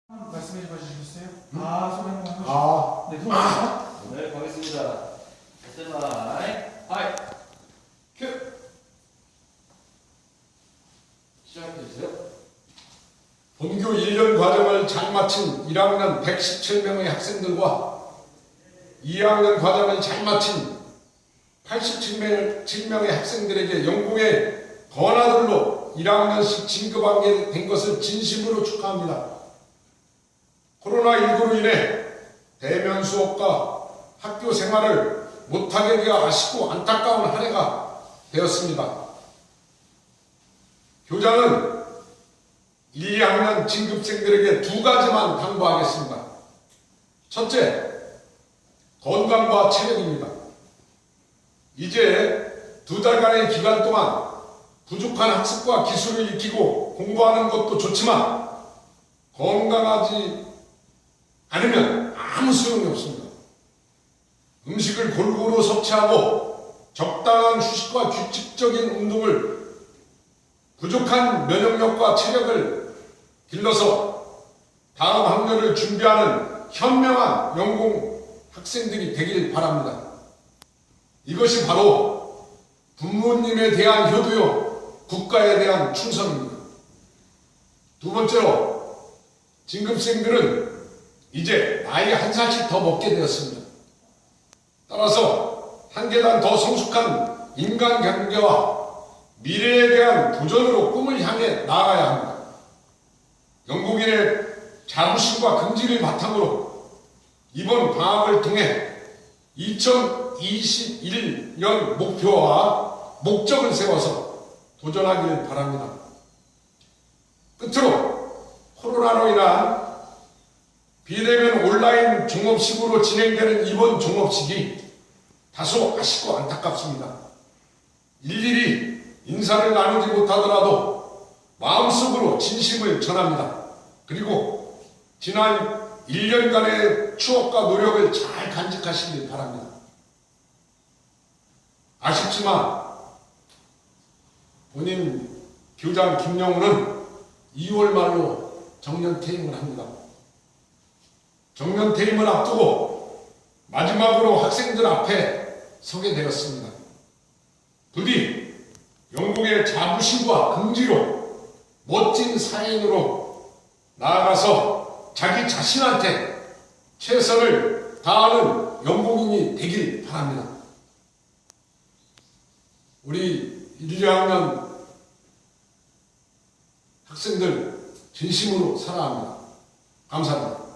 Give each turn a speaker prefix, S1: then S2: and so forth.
S1: 말씀해 주시겠어요?
S2: 응?
S1: 소개 한번 해주시죠. 네,
S3: 네, 가겠습니다. 스탠바이, 하이, 큐! 시작해주세요.
S2: 본교 1년 과정을 잘 마친 1학년 117명의 학생들과 2학년 과정을 잘 마친 87명의 학생들에게 연공의 번화들로 1학년씩 진급하게 된 것을 진심으로 축하합니다. 코로나19로 인해 대면 수업과 학교 생활을 못하게 되어 아쉽고 안타까운 한 해가 되었습니다. 교장은 1, 2학년 진급생들에게 두 가지만 당부하겠습니다. 첫째, 건강과 체력입니다. 이제 2달간의 기간 동안 부족한 학습과 기술을 익히고 공부하는 것도 좋지만 건강하지 않으면 아무 소용이 없습니다. 음식을 골고루 섭취하고 적당한 휴식과 규칙적인 운동을 부족한 면역력과 체력을 길러서 다음 학년을 준비하는 현명한 연공 학생들이 되길 바랍니다. 이것이 바로 부모님에 대한 효도요, 국가에 대한 충성입니다. 두 번째로, 진급생들은 이제 나이 한 살씩 더 먹게 되었습니다. 따라서 한 계단 더 성숙한 인간관계와 미래에 대한 도전으로 꿈을 향해 나아가야 합니다. 영국인의 자부심과 긍지를 바탕으로 이번 방학을 통해 2021년 목표와 목적을 세워서 도전하길 바랍니다. 끝으로 코로나로 인한 비대면 온라인 종업식으로 진행되는 이번 종업식이 다소 아쉽고 안타깝습니다. 일일이 인사를 나누지 못하더라도 마음속으로 진심을 전합니다. 그리고 지난 1년간의 추억과 노력을 잘 간직하시길 바랍니다. 아쉽지만 본인 교장 김영우는 2월 말로 정년 퇴임을 합니다. 정년 퇴임을 앞두고 마지막으로 학생들 앞에 서게 되었습니다. 부디 영국의 자부심과 긍지로 멋진 사인으로 나아가서 자기 자신한테 최선을 다하는 영국인이 되길 바랍니다. 우리 1, 2학년 학생들 진심으로 사랑합니다. 감사합니다.